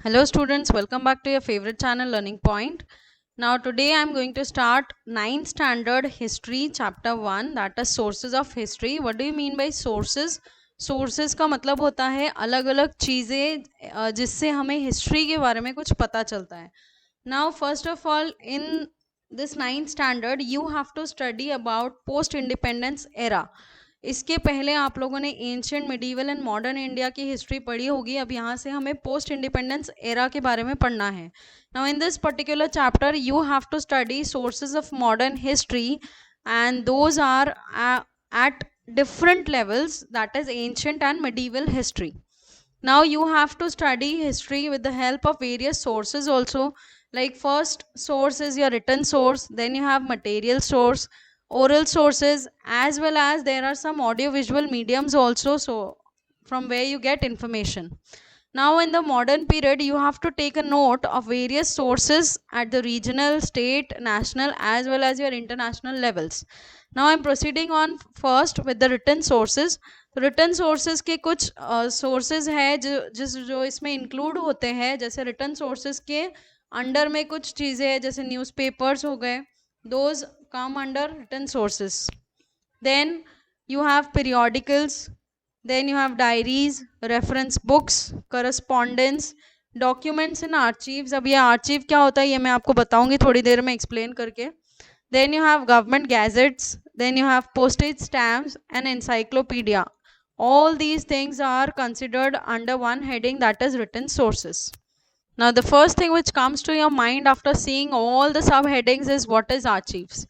Hello students, welcome back to your favorite channel Learning Point. Now today I am going to start 9th standard history chapter 1, that is sources of history. What do you mean by sources? Sources का मतलब होता है अलग अलग चीज़ें जिससे हमें history के बारे में कुछ पता चलता है. Now first of all, in this 9th standard you have to study about post independence era. इसके पहले आप लोगों ने ancient medieval and modern India की हिस्ट्री पढ़ी होगी. अब यहाँ से हमें पोस्ट इंडिपेंडेंस एरा के बारे में पढ़ना है. Now in this particular chapter you have to study sources of modern history and those are at different levels, that is ancient and medieval history. Now you have to study history with the help of various sources also. Like first source is your written source, then you have material source, oral sources, as well as there are some audio visual mediums also, so from where you get information. Now in the modern period you have to take a note of various sources at the regional, state, national as well as your international levels. Now I'm proceeding on first with the written sources. Return sources के कुछ sources है जो इसमें include होते हैं. जैसे return sources के under में कुछ चीज़ें हैं, जैसे न्यूज़पेपर्स हो गए, those come under written sources. Then you have periodicals, then you have diaries, reference books, correspondence, documents and archives. अब ये archive क्या होता है ये मैं आपको बताऊंगी थोड़ी देर में explain करके. Then you have government gazettes, then you have postage stamps and encyclopedia. All these things are considered under one heading, that is written sources. Now the first thing which comes to your mind after seeing all the subheadings is what is archives.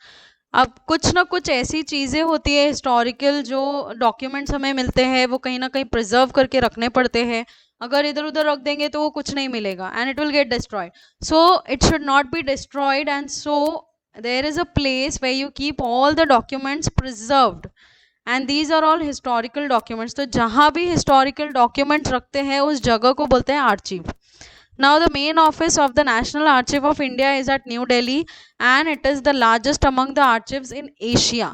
अब कुछ ना कुछ ऐसी चीज़ें होती है historical, जो documents हमें मिलते हैं वो कहीं ना कहीं प्रिजर्व करके रखने पड़ते हैं. अगर इधर उधर रख देंगे तो वो कुछ नहीं मिलेगा and it will get destroyed. So it should not be destroyed and so there is a place where you keep all the documents preserved and these are all historical documents. तो जहाँ भी हिस्टोरिकल डॉक्यूमेंट्स रखते हैं उस जगह को बोलते हैं archive. Now the main office of the National Archive of India is at New Delhi and it is the largest among the archives in Asia.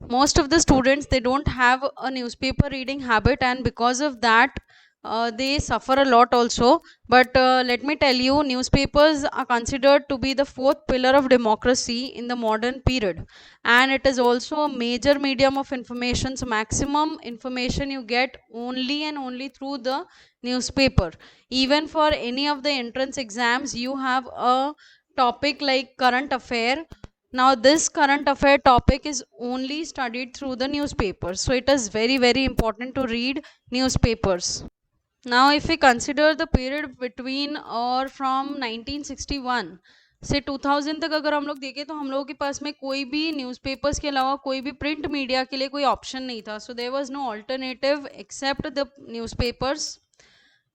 Most of the students, they don't have a newspaper reading habit and because of that they suffer a lot also. But let me tell you, newspapers are considered to be the fourth pillar of democracy in the modern period and it is also a major medium of information. So maximum information you get only and only through the newspaper. Even for any of the entrance exams you have a topic like current affair. Now this current affair topic is only studied through the newspapers, so it is very important to read newspapers. Now if we consider the period between or from 1961 से 2000 तक अगर हम लोग देखें तो हम लोगों के पास में कोई भी न्यूज़पेपर्स के अलावा कोई भी प्रिंट मीडिया के लिए कोई ऑप्शन नहीं था. So there was no alternative except the newspapers.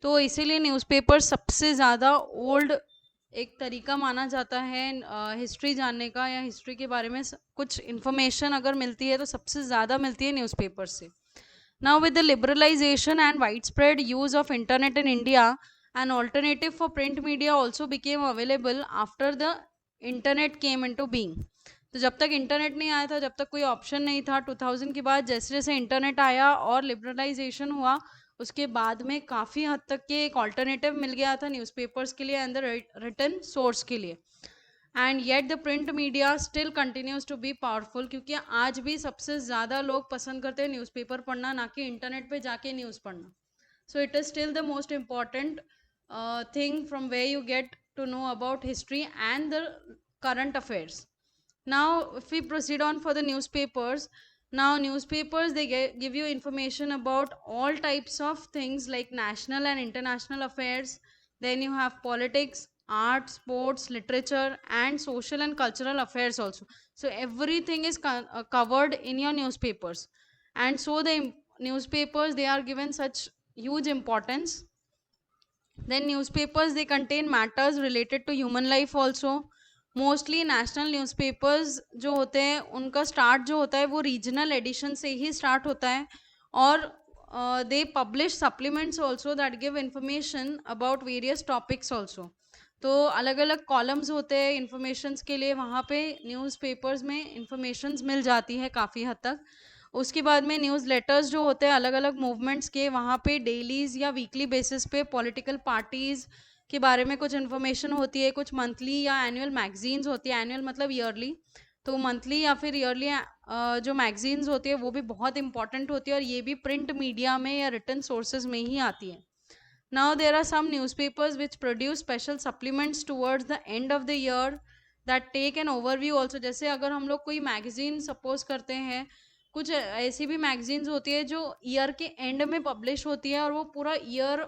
तो इसीलिए न्यूज़पेपर सबसे ज़्यादा ओल्ड एक तरीका माना जाता है हिस्ट्री जानने का, या हिस्ट्री के बारे में कुछ इन्फॉर्मेशन अगर मिलती है तो सबसे ज़्यादा मिलती है न्यूज़पेपर से. Now with the liberalization and widespread use of internet in India, an alternative for print media also became available after the internet came into being. तो जब तक इंटरनेट नहीं आया था, जब तक कोई ऑप्शन नहीं था, 2000 के बाद जैसे जैसे इंटरनेट आया और लिबरलाइजेशन हुआ उसके बाद में काफ़ी हद तक के एक ऑल्टरनेटिव मिल गया था न्यूज़पेपर्स के लिए एंड द रिटन सोर्स के लिए. And yet the print media still continues to be powerful, क्योंकि आज भी सबसे ज़्यादा लोग पसंद करते हैं न्यूज़पेपर पढ़ना, ना कि इंटरनेट पे जाके न्यूज़ पढ़ना. So it is still the most important thing from where you get to know about history and the current affairs. Now if we proceed on for the newspapers, now newspapers they give you information about all types of things like national and international affairs. Then you have politics, art, sports, literature and social and cultural affairs also. So everything is covered in your newspapers, and so the newspapers they are given such huge importance. Then newspapers they contain matters related to human life also. Mostly national newspapers जो होते हैं उनका start जो होता है वो regional addition से ही start होता है और they publish supplements also that give information about various topics also. तो अलग अलग कॉलम्स होते हैं इंफॉर्मेशंस के लिए, वहाँ पे न्यूज़पेपर्स में इंफॉर्मेशंस मिल जाती है काफ़ी हद तक. उसके बाद में न्यूज़ लेटर्स जो होते हैं अलग अलग मूवमेंट्स के, वहाँ पे डेलीज या वीकली बेसिस पे पॉलिटिकल पार्टीज के बारे में कुछ इन्फॉर्मेशन होती है। कुछ मंथली या एनुअल मैगजीन्स होती है, एनुअल मतलब ईयरली, तो मंथली या फिर ईयरली जो मैगजीन्स होती है वो भी बहुत इंपॉर्टेंट होती है, और ये भी प्रिंट मीडिया में या रिटन सोर्सेज में ही आती है। Now there are some newspapers which produce special supplements towards the end of the year that take an overview also. जैसे अगर हम लोग कोई मैगजीन सपोज करते हैं, कुछ ऐसी भी मैगजीन्स होती है जो ईयर के एंड में पब्लिश होती है, और वो पूरा ईयर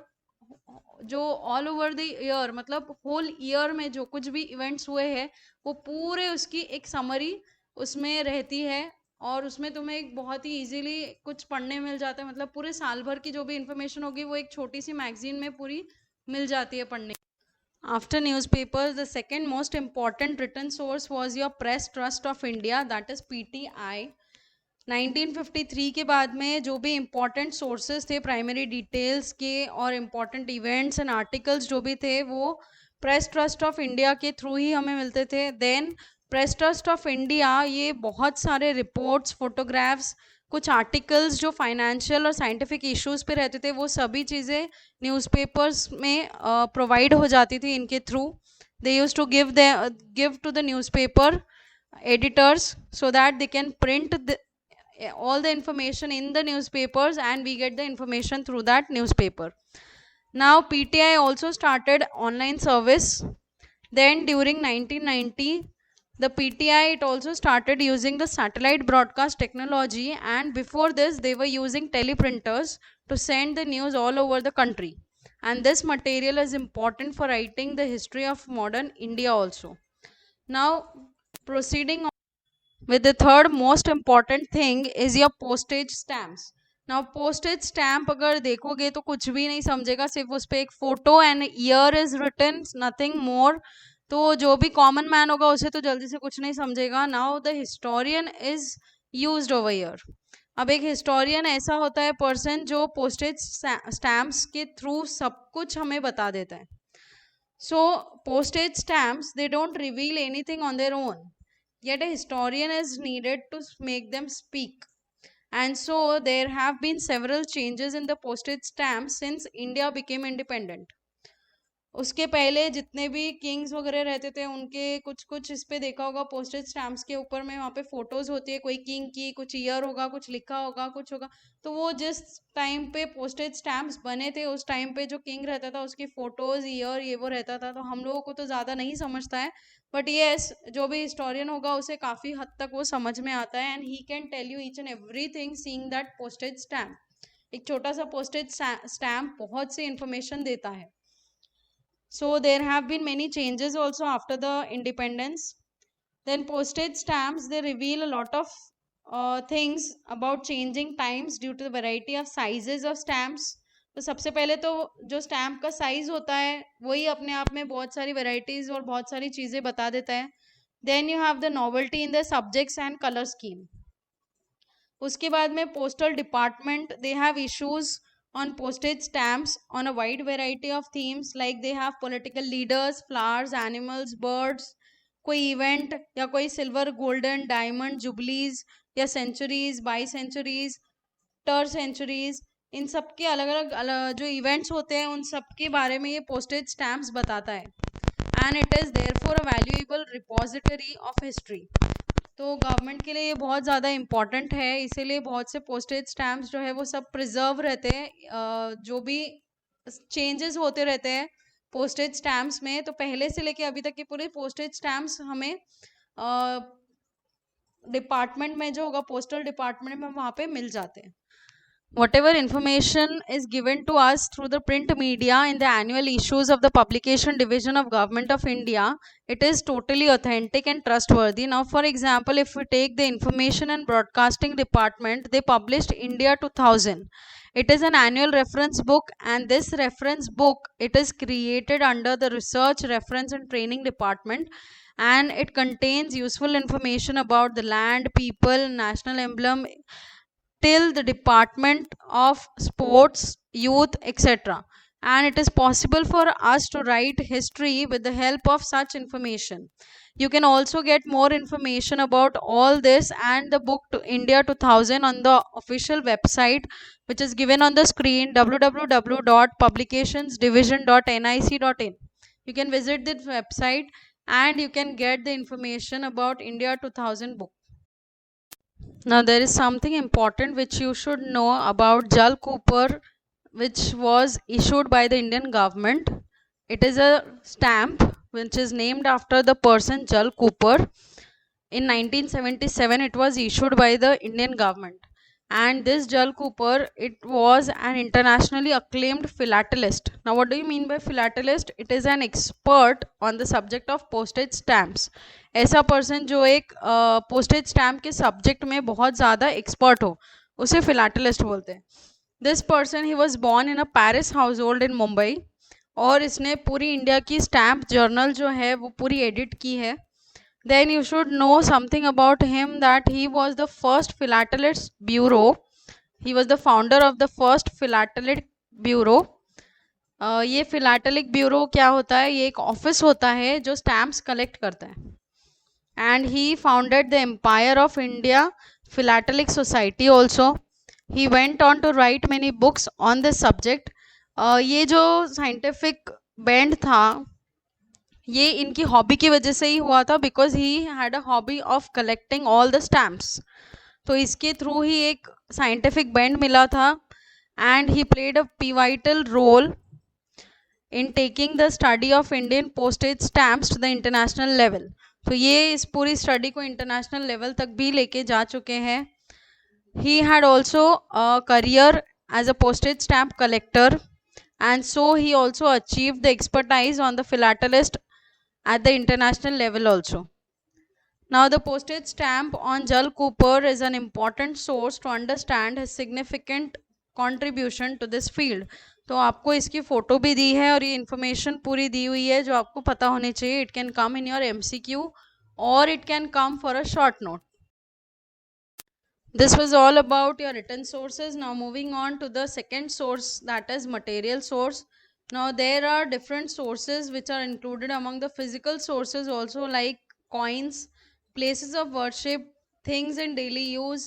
जो ऑल ओवर द ईयर मतलब होल ईयर में जो कुछ भी इवेंट्स हुए हैं वो पूरे उसकी एक समरी उसमें रहती है, और उसमें तुम्हें एक बहुत ही इजीली कुछ पढ़ने मिल जाता है। मतलब पूरे साल भर की जो भी इंफॉर्मेशन होगी वो एक छोटी सी मैगजीन में पूरी मिल जाती है पढ़ने। After newspapers the second most important written source was your Press Trust of India, that is PTI। 1953 के बाद में जो भी इम्पॉर्टेंट सोर्सेज थे प्राइमरी डिटेल्स के और इम्पॉर्टेंट इवेंट्स एंड आर्टिकल्स जो भी थे वो प्रेस ट्रस्ट ऑफ इंडिया के थ्रू ही हमें मिलते थे। Then Press Trust of India ये बहुत सारे रिपोर्ट्स, फोटोग्राफ्स, कुछ आर्टिकल्स जो फाइनेंशियल और साइंटिफिक इश्यूज पे रहते थे वो सभी चीज़ें न्यूज़पेपर्स में प्रोवाइड हो जाती थी इनके through. They use to give to the newspaper editors so that they can print all the information in the newspapers and we get the information through that newspaper. Now PTI also started online service. Then during 1990 the PTI it also started using the satellite broadcast technology, and before this they were using teleprinters to send the news all over the country, and this material is important for writing the history of modern India also. Now proceeding with the third most important thing is your postage stamps. Now postage stamp अगर देखोगे तो कुछ भी नहीं समझेगा, सिर्फ उस पर एक photo and year is written, nothing more. तो जो भी कॉमन मैन होगा उसे तो जल्दी से कुछ नहीं समझेगा। Now the historian is used over year. अब एक हिस्टोरियन ऐसा होता है पर्सन जो पोस्टेज स्टैम्प्स के थ्रू सब कुछ हमें बता देता है। So postage stamps, they don't reveal anything on their own, yet a historian is needed to make them speak. And so there have been several changes in the postage stamps since India became independent. उसके पहले जितने भी Kings वगैरह रहते थे उनके कुछ कुछ इस पे देखा होगा पोस्टेज स्टैम्प्स के ऊपर में, वहाँ पे फोटोज होती है कोई किंग की, कुछ ईयर होगा, कुछ लिखा होगा, कुछ होगा। तो वो जिस टाइम पे पोस्टेज स्टैम्प्स बने थे उस टाइम पे जो किंग रहता था उसकी फोटोज, ईयर, ये वो रहता था। तो हम लोगों को तो ज़्यादा नहीं समझता है, बट येस जो भी हिस्टोरियन होगा उसे काफ़ी हद तक वो समझ में आता है, and he can tell you each and everything seeing that postage stamp. एक छोटा सा पोस्टेज स्टैम्प बहुत सी इंफॉर्मेशन देता है। So there have been many changes also after the independence. Then postage stamps, they reveal a lot of things about changing times due to the variety of sizes of stamps. तो सबसे पहले तो जो stamp का size होता है वही अपने आप में बहुत सारी वेराइटीज और बहुत सारी चीज़ें बता देता है। Then you have the novelty in the subjects and colour scheme. उसके बाद में postal department, they have issues on postage stamps on a wide variety of themes, like they have political leaders, flowers, animals, birds, कोई event या कोई silver, golden, diamond, जुबलीज या centuries, by centuries, टर centuries, इन सब के अलग अलग जो इवेंट्स होते हैं उन सब के बारे में ये पोस्टेज स्टैम्प्स बताता है। And it is therefore a valuable repository of history. तो गवर्नमेंट के लिए ये बहुत ज़्यादा इम्पॉर्टेंट है, इसीलिए बहुत से पोस्टेज स्टैम्प्स जो है वो सब प्रिजर्व रहते हैं। जो भी चेंजेस होते रहते हैं पोस्टेज स्टैम्प्स में, तो पहले से लेके अभी तक के पूरे पोस्टेज स्टैम्प्स हमें डिपार्टमेंट में जो होगा पोस्टल डिपार्टमेंट में वहाँ पे मिल जाते हैं। Whatever information is given to us through the print media in the annual issues of the publication division of Government of India, it is totally authentic and trustworthy. Now, for example, if we take the Information and Broadcasting Department, they published India 2000. It is an annual reference book, and this reference book, it is created under the Research, Reference and Training Department, and it contains useful information about the land, people, national emblem, till the Department of Sports, Youth, etc. and it is possible for us to write history with the help of such information. You can also get more information about all this and the book to India 2000 on the official website, which is given on the screen, www.publicationsdivision.nic.in. You can visit this website and you can get the information about India 2000 book. Now there is something important which you should know about Jal Cooper, which was issued by the Indian government. It is a stamp which is named after the person Jal Cooper. In 1977 it was issued by the Indian government, and this Jal Cooper, it was an internationally acclaimed philatelist. Now what do you mean by philatelist? It is an expert on the subject of postage stamps. ऐसा person जो एक postage stamp के subject में बहुत ज़्यादा expert हो, उसे philatelist बोलते हैं. This person he was born in a Paris house hold in Mumbai, और इसने पूरी इंडिया की स्टैम्प जर्नल जो है वो पूरी एडिट की है. Then you should know something about him, that he was the first philatelist bureau. He was the founder of the first philatelic bureau. ये philatelic bureau क्या होता है? ये एक ऑफिस होता है जो स्टैम्प्स कलेक्ट करता है. And he founded the Empire of India Philatelic Society also. He went on to write many books on this subject. ये जो scientific bend था, ये इनकी हॉबी की वजह से ही हुआ था, because he had a hobby of collecting all the stamps. तो इसके थ्रू ही एक साइंटिफिक बेंड मिला था, and he played a pivotal role in taking the study of Indian postage stamps to the international level. तो ये इस पूरी स्टडी को इंटरनेशनल लेवल तक भी लेके जा चुके हैं. He had also career as a postage stamp collector, and so he also achieved the expertise on the philatelist at the international level also. Now the postage stamp on Jal Cooper is an important source to understand his significant contribution to this field. तो आपको इसकी photo भी दी है और ये information पूरी दी हुई है जो आपको पता होनी चाहिए. It can come in your MCQ or it can come for a short note. This was all about your written sources. Now moving on to the second source, that is material source. Now there are different sources which are included among the physical sources also, like coins, places of worship, things in daily use,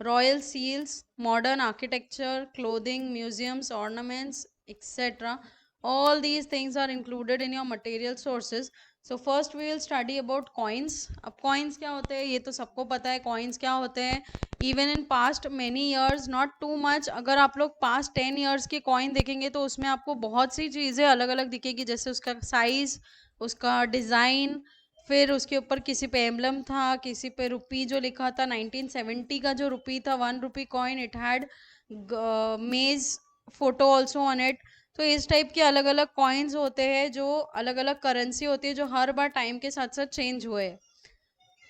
royal seals, modern architecture, clothing, museums, ornaments, etc. All these things are included in your material sources. So first we will study about coins. अब coins क्या होते हैं ये तो सबको पता है. coins क्या होते हैं? Even in past many years, not too much, अगर आप लोग past 10 years के coin देखेंगे तो उसमें आपको बहुत सी चीज़ें अलग अलग दिखेगी, जैसे उसका size, उसका डिज़ाइन, फिर उसके ऊपर किसी पे एम्बलम था, किसी पे रुपी जो लिखा था. 1970 का जो रुपी था, 1 रुपी कॉइन, इट हैड मेज फोटो ऑल्सो ऑन इट. तो इस टाइप के अलग अलग कॉइन्स होते हैं जो अलग अलग करेंसी होती है, जो हर बार टाइम के साथ साथ चेंज हुए.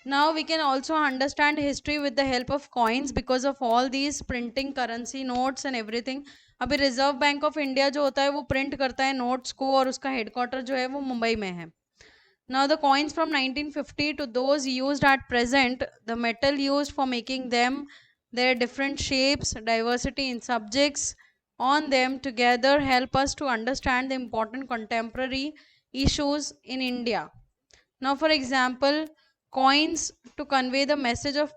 Now we can also understand history with the help of coins because of all these printing currency notes and everything. अभी रिजर्व बैंक ऑफ इंडिया जो होता है वो प्रिंट करता है नोट्स को, और उसका हेडक्वार्टर जो है वो मुंबई में है. Now the coins from 1950 to those used at present, the metal used for making them, their different shapes, diversity in subjects on them together help us to understand the important contemporary issues in India. Now for example, coins to convey the message of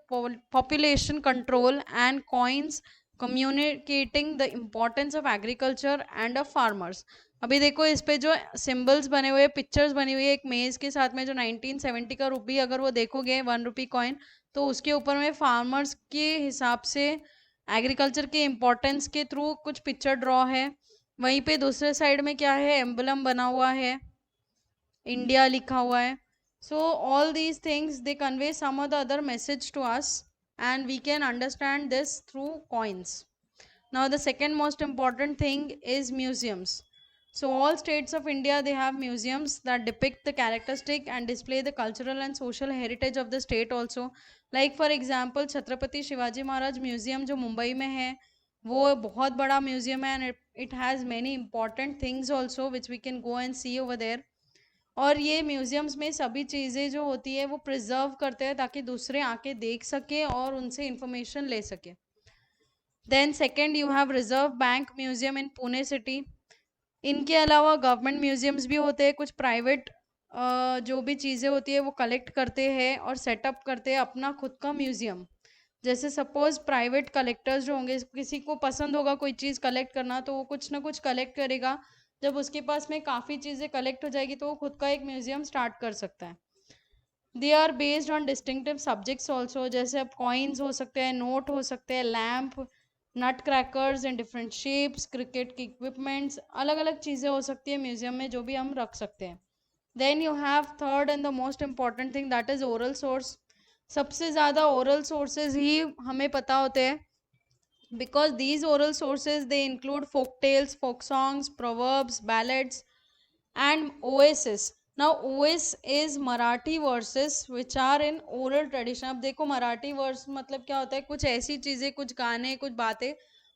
population control, and coins communicating the importance of agriculture and of farmers. अभी देखो इस पे जो symbols बने हुए, pictures बनी हुई है एक मेज के साथ में, जो 1970 का रुपी अगर वो देखोगे 1 रुपी कॉइन, तो उसके ऊपर में फार्मर्स के हिसाब से एग्रीकल्चर के इम्पोर्टेंस के थ्रू कुछ पिक्चर ड्रॉ है. वहीं पे दूसरे साइड में क्या है, एम्बलम बना हुआ है, इंडिया लिखा हुआ है. So all these things, they convey some or the other message to us, and we can understand this through coins. Now the second most important thing is museums. So all states of India, they have museums that depict the characteristic and display the cultural and social heritage of the state also. Like for example, Chhatrapati Shivaji Maharaj Museum जो मुंबई में है, वो बहुत बड़ा museum है, and it has many important things also which we can go and see over there. और ये museums में सभी चीज़ें जो होती है वो प्रिजर्व करते हैं ताकि दूसरे आके देख सके और उनसे इंफॉर्मेशन ले सके. Then second, you have Reserve Bank museum in Pune city. इनके अलावा गवर्नमेंट म्यूजियम्स भी होते हैं, कुछ प्राइवेट जो भी चीज़ें होती है वो कलेक्ट करते हैं और सेटअप करते हैं अपना खुद का म्यूजियम। जैसे सपोज प्राइवेट कलेक्टर्स जो होंगे, किसी को पसंद होगा कोई चीज़ कलेक्ट करना तो वो कुछ ना कुछ कलेक्ट करेगा। जब उसके पास में काफ़ी चीज़ें कलेक्ट हो जाएगी तो वो खुद का एक म्यूजियम स्टार्ट कर सकता है। They are based on distinctive subjects also, जैसे अब कॉइन्स हो सकते हैं, नोट हो सकते हैं, lamp, nut crackers in different shapes, cricket की इक्विपमेंट्स, अलग अलग चीज़ें हो सकती है म्यूजियम में जो भी हम रख सकते हैं। Then you have third and the most important thing, that is oral source. सबसे ज़्यादा ओरल सोर्सेज ही हमें पता होते हैं, because these oral sources they include folk tales, folk songs, proverbs, ballads, and oasis. Now OS is Marathi verses which are in oral tradition. अब देखो Marathi verse मतलब क्या होता है, कुछ ऐसी चीज़ें, कुछ गाने, कुछ बातें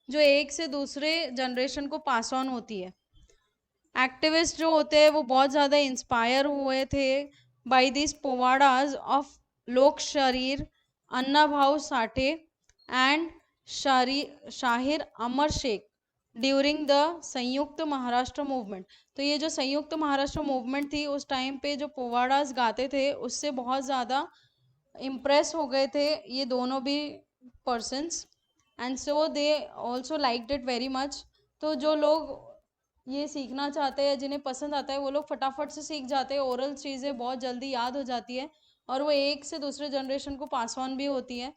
जो एक से दूसरे जनरेशन को पास ऑन होती है। एक्टिविस्ट जो होते हैं वो बहुत ज़्यादा इंस्पायर हुए थे बाय दिस पोवाडाज ऑफ लोक शरीर, Anna Bhau Sathe and Shahir Amar Shaikh during the Samyukta Maharashtra movement. तो ये जो संयुक्त महाराष्ट्र मूवमेंट थी उस टाइम पे जो पोवाडाज गाते थे उससे बहुत ज़्यादा इम्प्रेस हो गए थे ये दोनों भी persons, and so they also liked it very much. तो जो लोग ये सीखना चाहते हैं, जिन्हें पसंद आता है, वो लोग फटाफट से सीख जाते हैं, ओरल चीज़ें बहुत जल्दी याद हो जाती है और वो एक से दूसरे जनरेशन को पास ऑन भी होती है।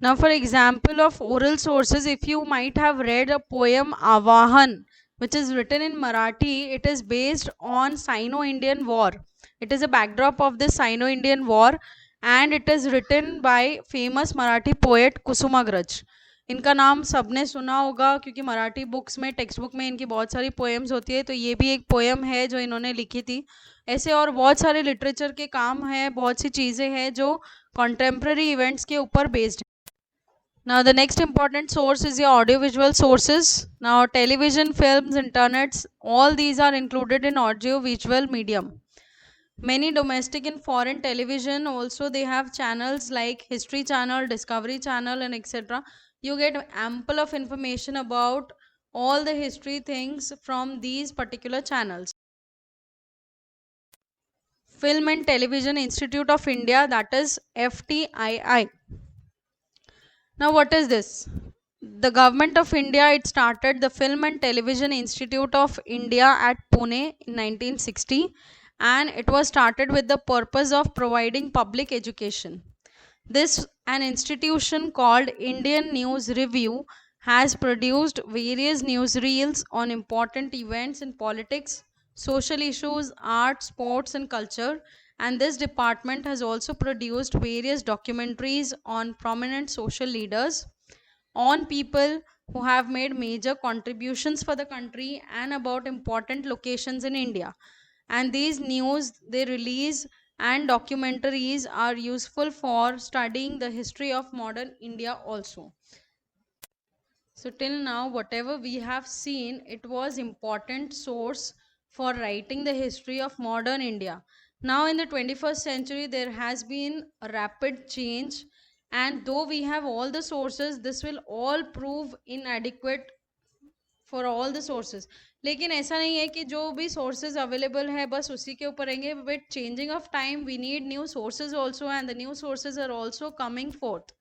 Now, for example of oral sources, if you might have read a poem Avahan, which is written in Marathi, it is based on Sino-Indian War. It is a backdrop of this Sino-Indian War, and it is written by famous Marathi poet Kusumagraj. इनका नाम सबने सुना होगा क्योंकि Marathi books में, text book में इनकी बहुत सारी पोएम्स होती है, तो ये भी एक पोएम है जो इन्होंने लिखी थी। ऐसे और बहुत सारे लिटरेचर के काम हैं, बहुत सी चीज़ें हैं जो कॉन्टेम्प्ररी इवेंट्स के ऊपर based. Now the next important source is your audiovisual sources. Now television, films, internets, all these are included in audiovisual medium. Many domestic and foreign television also they have channels like History Channel, Discovery Channel and etc. You get ample of information about all the history things from these particular channels. Film and Television Institute of India, that is FTII. Now what is this? The government of India, it started the Film and Television Institute of India at Pune in 1960, and it was started with the purpose of providing public education. This an institution called Indian News Review has produced various newsreels on important events in politics, social issues, art, sports and culture, and this department has also produced various documentaries on prominent social leaders, on people who have made major contributions for the country, and about important locations in India. And these news they release and documentaries are useful for studying the history of modern India also. So till now whatever we have seen, it was important source for writing the history of modern India. Now in the 21st century there has been a rapid change, and though we have all the sources, this will all prove inadequate for all the sources. लेकिन ऐसा नहीं है कि जो भी sources available है बस उसी के ऊपर रहेंगे। With changing of time we need new sources also, and the new sources are also coming forth.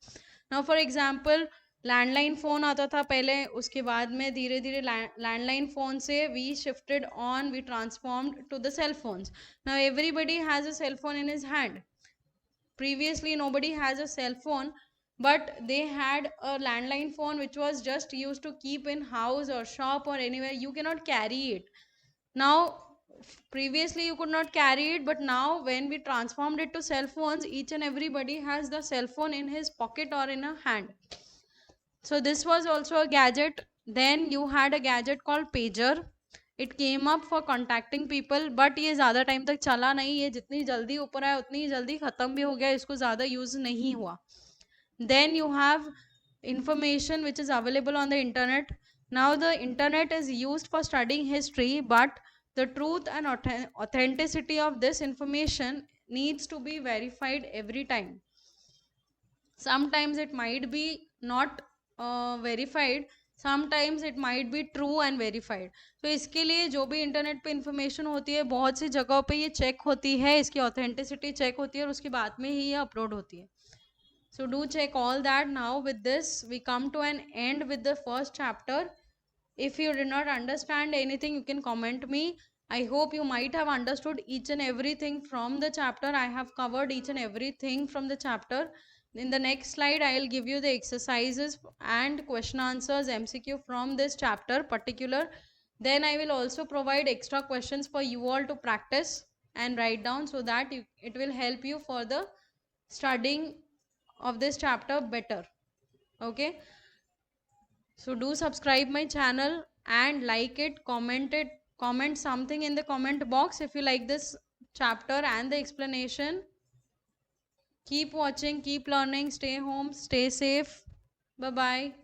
Now for example landline phone आता था पहले, उसके बाद में धीरे धीरे लैंडलाइन फ़ोन से we shifted on, we transformed to the cell phones. Now everybody has a cell phone in his hand. Previously nobody has a cell phone, but they had a landline phone which was just used to keep in house or shop or anywhere. You cannot carry it now. Previously you could not carry it, but now when we transformed it to cell phones, each and everybody has the cell phone in his pocket or in a hand. So this was also a gadget. Then you had a gadget called pager. It came up for contacting people, but ये ज़्यादा time तक चला नहीं। ये जितनी जल्दी ऊपर आया उतनी जल्दी ख़त्म भी हो गया, इसको ज़्यादा यूज़ नहीं हुआ। Then you have information which is available on the internet. Now the internet is used for studying history, but the truth and authenticity of this information needs to be verified every time. Sometimes it might be not verified, sometimes it might be true and verified. तो इसके लिए जो भी internet पे information होती है, बहुत सी जगहों पे ये चेक होती है, इसकी ऑथेंटिसिटी चेक होती है और उसके बाद में ही ये अपलोड होती है. So do check all that. Now with this we come to an end with the first chapter. If you did not understand anything, you can comment me. I hope you might have understood each and everything from the chapter. I have covered each and everything from the chapter. In the next slide, I will give you the exercises and question answers MCQ from this chapter particular. Then I will also provide extra questions for you all to practice and write down so that it will help you for the studying of this chapter better. Okay, so do subscribe my channel and like it, comment something in the comment box if you like this chapter and the explanation. Keep watching, keep learning, stay home, stay safe. Bye bye.